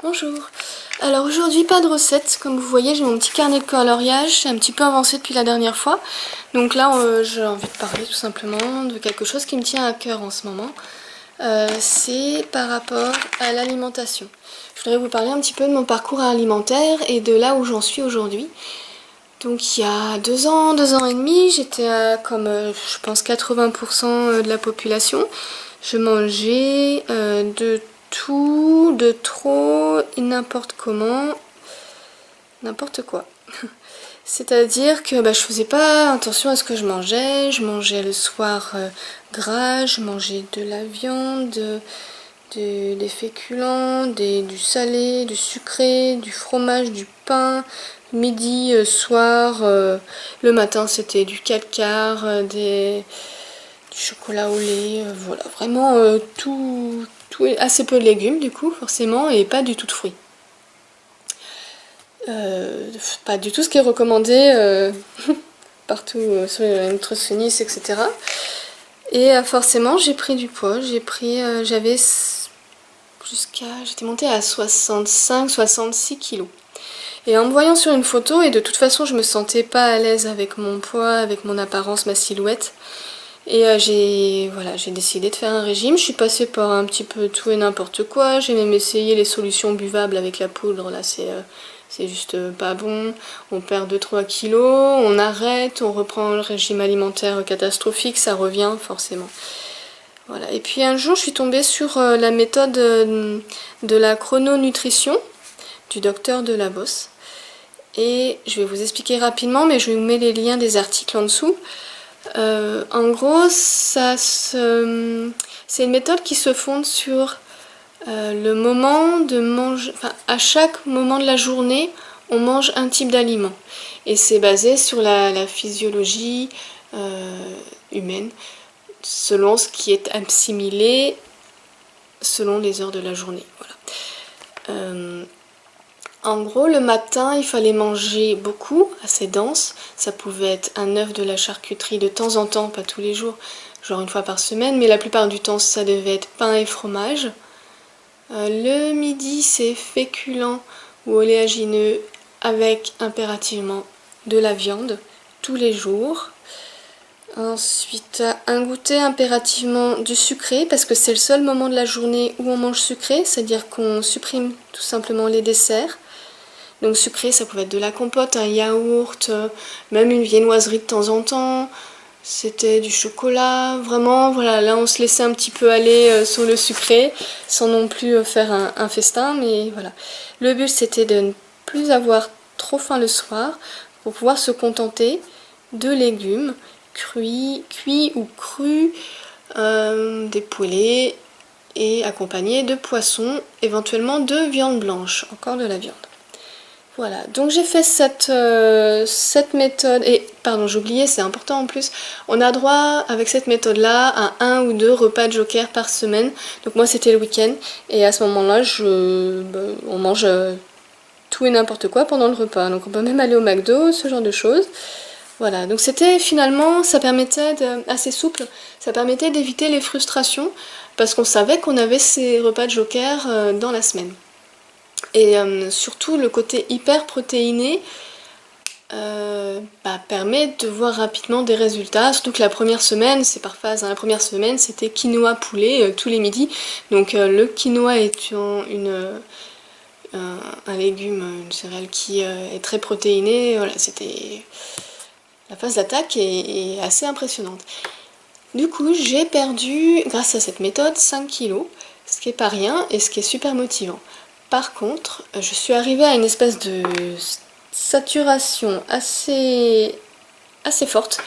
Bonjour. Alors aujourd'hui pas de recette, comme vous voyez j'ai mon petit carnet de coloriage, c'est un petit peu avancé depuis la dernière fois. Donc là j'ai envie de parler tout simplement de quelque chose qui me tient à cœur en ce moment. C'est par rapport à l'alimentation. Je voudrais vous parler un petit peu de mon parcours alimentaire et de là où j'en suis aujourd'hui. Donc il y a 2 ans et demi, j'étais à comme je pense 80% de la population. Je mangeais de tout, de trop et n'importe comment, n'importe quoi. C'est-à-dire que je faisais pas attention à ce que je mangeais le soir gras, je mangeais de la viande, des féculents, du salé, du sucré, du fromage, du pain, midi, soir, le matin c'était du 4 quarts, du chocolat au lait, voilà, vraiment tout, assez peu de légumes du coup forcément et pas du tout de fruits. Pas du tout ce qui est recommandé partout sur les nutritionnistes, etc. Et forcément j'ai pris du poids, j'étais montée à 65-66 kilos. Et en me voyant sur une photo, et de toute façon je me sentais pas à l'aise avec mon poids, avec mon apparence, ma silhouette. Et j'ai décidé de faire un régime. Je suis passée par un petit peu tout et n'importe quoi. J'ai même essayé les solutions buvables avec la poudre. Là c'est juste pas bon. On perd 2-3 kilos, on arrête, on reprend le régime alimentaire catastrophique, ça revient forcément. Voilà. Et puis un jour je suis tombée sur la méthode de la chrononutrition du docteur Delabosse. Et je vais vous expliquer rapidement, mais je vous mets les liens des articles en dessous. En gros, c'est une méthode qui se fonde sur le moment de manger. Enfin, à chaque moment de la journée, on mange un type d'aliment. Et c'est basé sur la physiologie humaine, selon ce qui est assimilé selon les heures de la journée. Voilà. En gros, le matin, il fallait manger beaucoup, assez dense. Ça pouvait être un œuf, de la charcuterie de temps en temps, pas tous les jours, genre une fois par semaine, mais la plupart du temps, ça devait être pain et fromage. Le midi, c'est féculent ou oléagineux avec impérativement de la viande, tous les jours. Ensuite, un goûter impérativement du sucré, parce que c'est le seul moment de la journée où on mange sucré, c'est-à-dire qu'on supprime tout simplement les desserts. Donc sucré, ça pouvait être de la compote, un yaourt, même une viennoiserie de temps en temps. C'était du chocolat, vraiment, voilà, là on se laissait un petit peu aller sur le sucré, sans non plus faire un festin, mais voilà. Le but c'était de ne plus avoir trop faim le soir, pour pouvoir se contenter de légumes, cuits ou crus, des poêlés, et accompagnés de poissons, éventuellement de viande blanche, encore de la viande. Voilà, donc j'ai fait cette méthode, et pardon j'ai oublié, c'est important en plus, on a droit avec cette méthode là à 1 ou 2 repas de joker par semaine, donc moi c'était le week-end, et à ce moment là on mange tout et n'importe quoi pendant le repas, donc on peut même aller au McDo, ce genre de choses. Voilà, donc c'était finalement, ça permettait assez souple, ça permettait d'éviter les frustrations, parce qu'on savait qu'on avait ces repas de joker dans la semaine. Et surtout le côté hyper protéiné permet de voir rapidement des résultats, surtout que la première semaine, c'est par phase, hein. La première semaine c'était quinoa poulet tous les midis, donc le quinoa étant un légume, une céréale qui est très protéinée, voilà, c'était la phase d'attaque est assez impressionnante. Du coup j'ai perdu, grâce à cette méthode, 5 kilos, ce qui est pas rien et ce qui est super motivant. Par contre, je suis arrivée à une espèce de saturation assez forte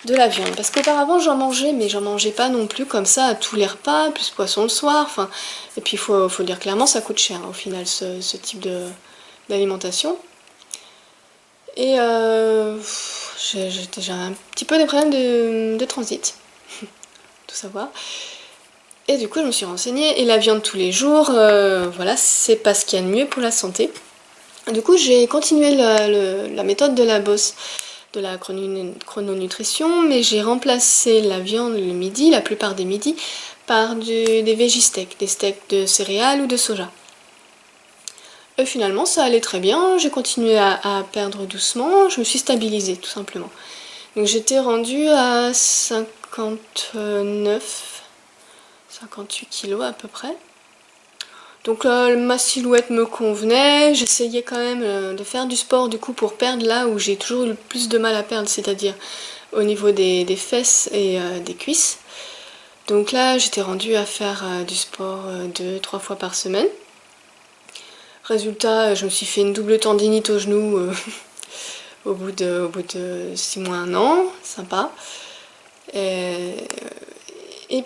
de la viande. Parce qu'auparavant j'en mangeais, mais j'en mangeais pas non plus comme ça à tous les repas, plus poisson le soir. Enfin, et puis il faut dire clairement, ça coûte cher au final ce type d'alimentation. Et j'ai un petit peu des problèmes de transit, tout savoir. Et du coup je me suis renseignée, et la viande tous les jours, voilà, c'est pas ce qu'il y a de mieux pour la santé. Du coup j'ai continué la méthode de la bosse, de la chrononutrition, mais j'ai remplacé la viande le midi, la plupart des midis, par des végisteaks, des steaks de céréales ou de soja. Et finalement ça allait très bien, j'ai continué à perdre doucement, je me suis stabilisée tout simplement. Donc j'étais rendue à 59, 58 kilos à peu près. Donc ma silhouette me convenait, j'essayais quand même de faire du sport du coup pour perdre là où j'ai toujours eu le plus de mal à perdre, c'est-à-dire au niveau des fesses et des cuisses. Donc là j'étais rendue à faire du sport 2-3 fois par semaine. Résultat, je me suis fait une double tendinite au genou au bout de 6 mois, 1 an, sympa. Et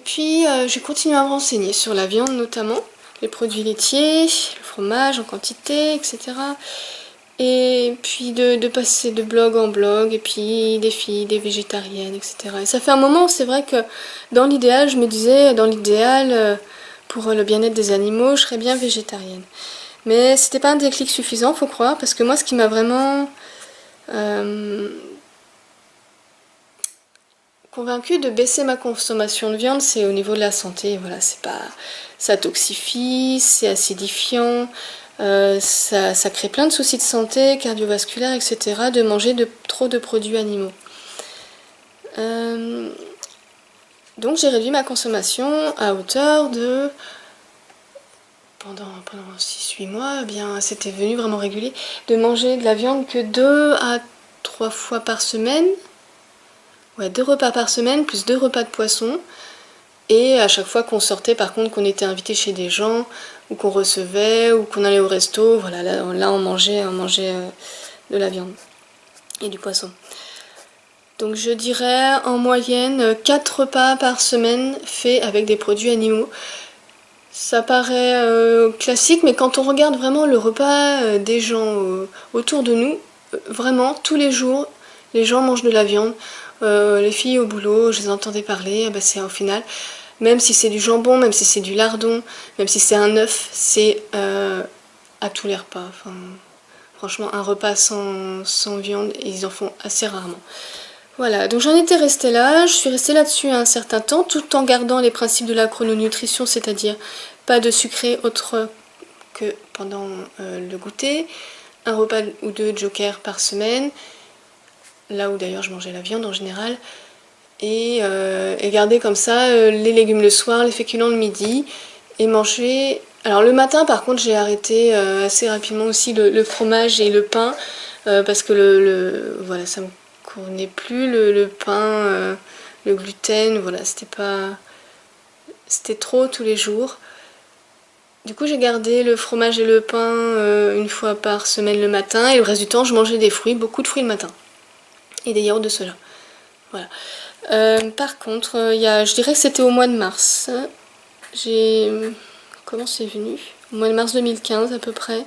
puis j'ai continué à me renseigner sur la viande notamment, les produits laitiers, le fromage en quantité, etc. Et puis de passer de blog en blog, et puis des filles, des végétariennes, etc. Et ça fait un moment, c'est vrai que dans l'idéal, je me disais, dans l'idéal, pour le bien-être des animaux, je serais bien végétarienne. Mais c'était pas un déclic suffisant, faut croire, parce que moi, ce qui m'a vraiment convaincue de baisser ma consommation de viande, c'est au niveau de la santé. Voilà, c'est pas, ça toxifie, c'est acidifiant, ça crée plein de soucis de santé, cardiovasculaires, etc. de manger trop de produits animaux. Donc j'ai réduit ma consommation à hauteur de... Pendant 6-8 mois, eh bien c'était devenu vraiment régulier de manger de la viande que 2 à 3 fois par semaine. Ouais, 2 repas par semaine, plus 2 repas de poisson. Et à chaque fois qu'on sortait, par contre, qu'on était invité chez des gens, ou qu'on recevait, ou qu'on allait au resto, voilà, là on mangeait de la viande et du poisson. Donc je dirais en moyenne 4 repas par semaine faits avec des produits animaux. Ça paraît classique, mais quand on regarde vraiment le repas des gens autour de nous, vraiment tous les jours, les gens mangent de la viande. Les filles au boulot, je les entendais parler, bah c'est au final, même si c'est du jambon, même si c'est du lardon, même si c'est un œuf, c'est à tous les repas. Enfin, franchement, un repas sans viande, ils en font assez rarement. Voilà, donc j'en étais restée là, je suis restée là-dessus un certain temps, tout en gardant les principes de la chrononutrition, c'est-à-dire pas de sucré autre que pendant le goûter, un repas ou 2 joker par semaine, là où d'ailleurs je mangeais la viande en général, et garder comme ça les légumes le soir, les féculents le midi, et manger... Alors le matin par contre j'ai arrêté assez rapidement aussi le fromage et le pain, parce que voilà, ça me convenait plus, le pain, le gluten, voilà, c'était trop tous les jours. Du coup j'ai gardé le fromage et le pain une fois par semaine le matin, et le reste du temps je mangeais des fruits, beaucoup de fruits le matin, et des yaourts de soja. Voilà. Par contre, je dirais que c'était au mois de mars. Comment c'est venu? Au mois de mars 2015 à peu près.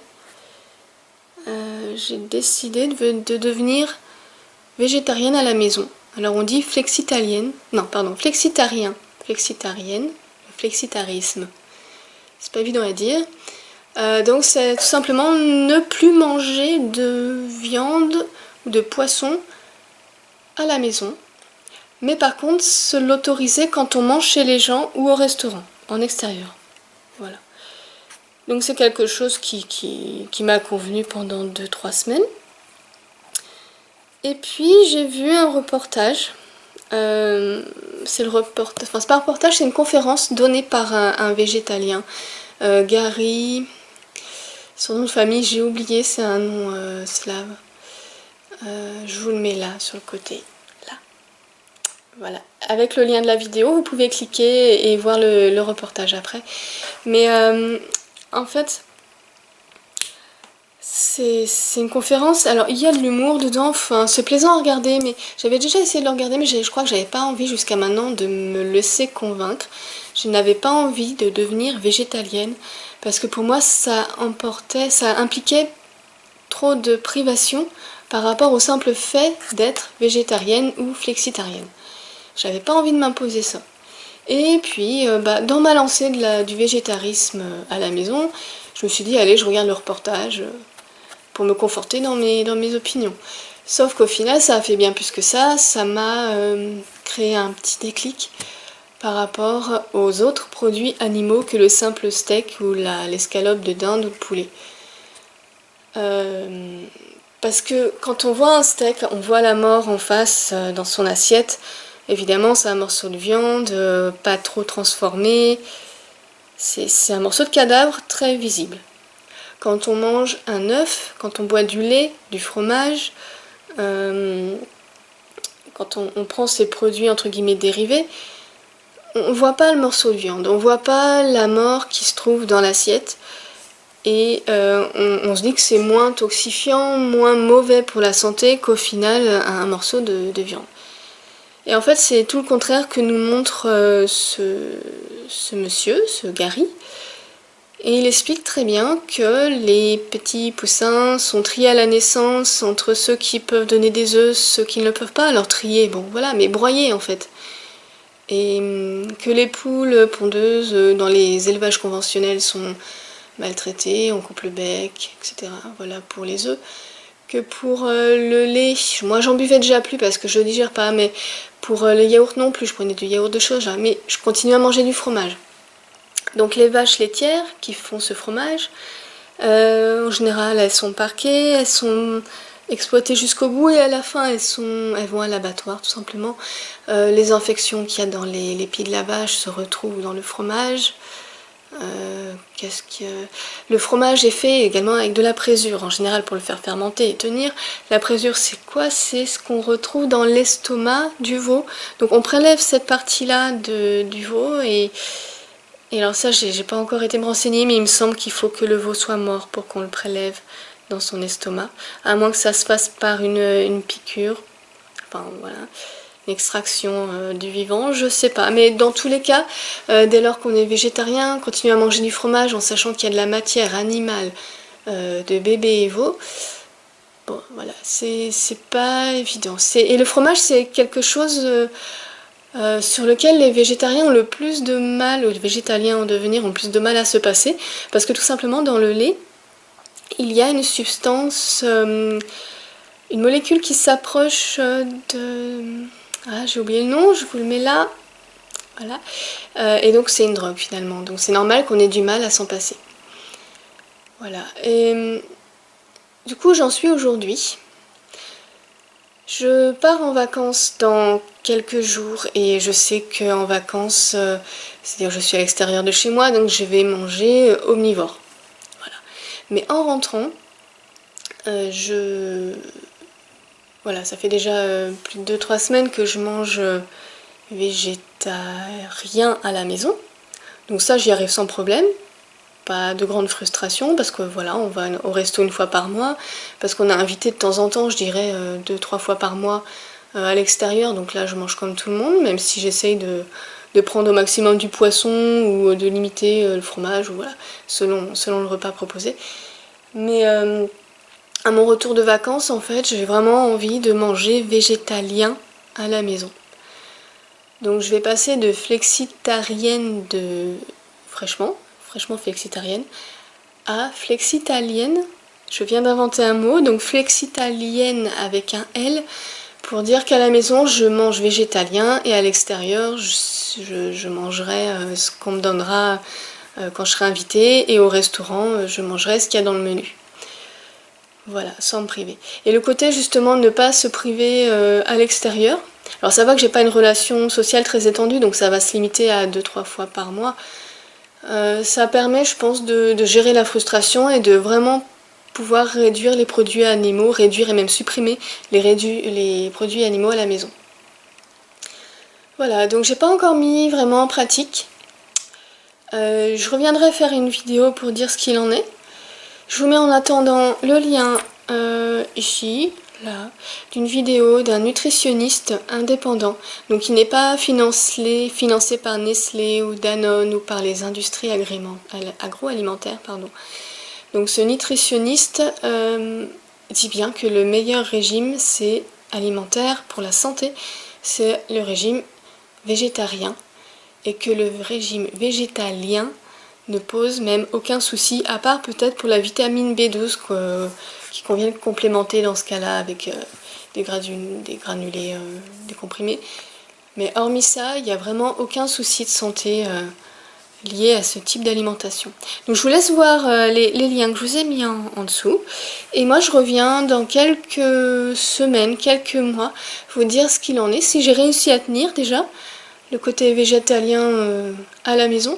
J'ai décidé de devenir végétarienne à la maison. Alors on dit flexitarienne. Non, pardon, flexitarien. Flexitarienne. Le flexitarisme. C'est pas évident à dire. Donc c'est tout simplement ne plus manger de viande ou de poisson à la maison. Mais par contre, se l'autoriser quand on mange chez les gens ou au restaurant, en extérieur. Voilà. Donc c'est quelque chose qui m'a convenu pendant 2-3 semaines. Et puis j'ai vu un reportage. C'est le reportage. Enfin, c'est pas un reportage, c'est une conférence donnée par un végétalien. Gary. Son nom de famille, j'ai oublié, c'est un nom slave. Je vous le mets là, sur le côté. Voilà, avec le lien de la vidéo, vous pouvez cliquer et voir le reportage après. Mais en fait, c'est une conférence. Alors, il y a de l'humour dedans, enfin, c'est plaisant à regarder, mais j'avais déjà essayé de le regarder, mais je crois que j'avais pas envie jusqu'à maintenant de me laisser convaincre. Je n'avais pas envie de devenir végétalienne, parce que pour moi, ça impliquait trop de privation par rapport au simple fait d'être végétarienne ou flexitarienne. J'avais pas envie de m'imposer ça. Et puis, dans ma lancée du végétarisme à la maison, je me suis dit, allez, je regarde le reportage pour me conforter dans mes opinions. Sauf qu'au final, ça a fait bien plus que ça. Ça m'a créé un petit déclic par rapport aux autres produits animaux que le simple steak ou l'escalope de dinde ou de poulet. Parce que quand on voit un steak, on voit la mort en face dans son assiette. Évidemment, c'est un morceau de viande, pas trop transformé. C'est un morceau de cadavre très visible. Quand on mange un œuf, quand on boit du lait, du fromage, quand on prend ces produits entre guillemets dérivés, on voit pas le morceau de viande, on voit pas la mort qui se trouve dans l'assiette. Et on se dit que c'est moins toxifiant, moins mauvais pour la santé qu'au final un morceau de viande. Et en fait c'est tout le contraire que nous montre ce monsieur, ce Gary. Et il explique très bien que les petits poussins sont triés à la naissance entre ceux qui peuvent donner des œufs, ceux qui ne le peuvent pas. Alors trier, bon voilà, mais broyer en fait. Et que les poules pondeuses dans les élevages conventionnels sont maltraitées, on coupe le bec, etc. Voilà pour les œufs. Que pour le lait, moi j'en buvais déjà plus parce que je digère pas, mais pour le yaourt non plus, je prenais du yaourt de soja, mais je continue à manger du fromage. Donc les vaches laitières qui font ce fromage, en général elles sont parquées, elles sont exploitées jusqu'au bout et à la fin elles vont à l'abattoir tout simplement. Les infections qu'il y a dans les pieds de la vache se retrouvent dans le fromage. Le fromage est fait également avec de la présure, en général pour le faire fermenter et tenir. La présure c'est quoi? C'est ce qu'on retrouve dans l'estomac du veau. Donc on prélève cette partie-là du veau et alors ça j'ai pas encore été me renseigner, mais il me semble qu'il faut que le veau soit mort pour qu'on le prélève dans son estomac, à moins que ça se fasse par une piqûre, enfin voilà, une extraction du vivant, je sais pas. Mais dans tous les cas, dès lors qu'on est végétarien, continuer à manger du fromage en sachant qu'il y a de la matière animale de bébé et veau, bon voilà, c'est pas évident. Et le fromage c'est quelque chose sur lequel les végétariens ont le plus de mal, ou les végétaliens en devenir ont le plus de mal à se passer, parce que tout simplement dans le lait, il y a une substance, une molécule qui s'approche de... Ah, j'ai oublié le nom, je vous le mets là. Voilà. Et donc c'est une drogue finalement, donc c'est normal qu'on ait du mal à s'en passer. Voilà. Et du coup j'en suis aujourd'hui. Je pars en vacances dans quelques jours et je sais qu'en vacances, c'est-à-dire je suis à l'extérieur de chez moi, donc je vais manger omnivore. Voilà. Mais en rentrant, voilà, ça fait déjà plus de 2-3 semaines que je mange végétarien à la maison. Donc ça, j'y arrive sans problème. Pas de grande frustration parce que voilà, on va au resto une fois par mois, parce qu'on a invité de temps en temps, je dirais 2-3 fois par mois à l'extérieur, donc là je mange comme tout le monde, même si j'essaye de prendre au maximum du poisson ou de limiter le fromage, ou voilà, selon le repas proposé. Mais à mon retour de vacances, en fait, j'ai vraiment envie de manger végétalien à la maison. Donc je vais passer de flexitarienne fraîchement flexitarienne, à flexitalienne. Je viens d'inventer un mot, donc flexitalienne avec un L, pour dire qu'à la maison je mange végétalien et à l'extérieur je mangerai ce qu'on me donnera quand je serai invitée, et au restaurant je mangerai ce qu'il y a dans le menu. Voilà, sans me priver. Et le côté justement de ne pas se priver à l'extérieur. Alors ça va que j'ai pas une relation sociale très étendue, donc ça va se limiter à 2-3 fois par mois. Ça permet, je pense, de gérer la frustration et de vraiment pouvoir réduire les produits animaux, réduire et même supprimer les produits animaux à la maison. Voilà, donc j'ai pas encore mis vraiment en pratique. Je reviendrai faire une vidéo pour dire ce qu'il en est. Je vous mets en attendant le lien ici, là, d'une vidéo d'un nutritionniste indépendant, donc qui n'est pas financé par Nestlé ou Danone ou par les industries agroalimentaires, pardon. Donc ce nutritionniste dit bien que le meilleur régime c'est alimentaire pour la santé, c'est le régime végétarien, et que le régime végétalien ne pose même aucun souci, à part peut-être pour la vitamine B12 qui convient de complémenter dans ce cas-là avec des granulés, des comprimés. Mais hormis ça, il n'y a vraiment aucun souci de santé liées à ce type d'alimentation. Donc je vous laisse voir les liens que je vous ai mis en dessous. Et moi je reviens dans quelques semaines, quelques mois, vous dire ce qu'il en est, si j'ai réussi à tenir déjà le côté végétalien à la maison,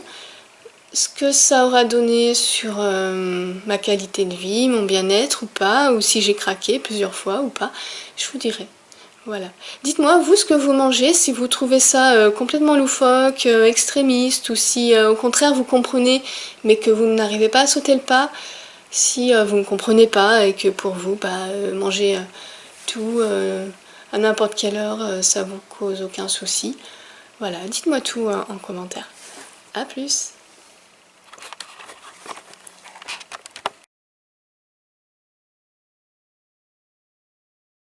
ce que ça aura donné sur ma qualité de vie, mon bien-être ou pas, ou si j'ai craqué plusieurs fois ou pas, je vous dirai. Voilà. Dites-moi, vous, ce que vous mangez, si vous trouvez ça complètement loufoque, extrémiste, ou si au contraire vous comprenez, mais que vous n'arrivez pas à sauter le pas, si vous ne comprenez pas et que pour vous, manger tout à n'importe quelle heure, ça vous cause aucun souci. Voilà, dites-moi tout en commentaire. À plus!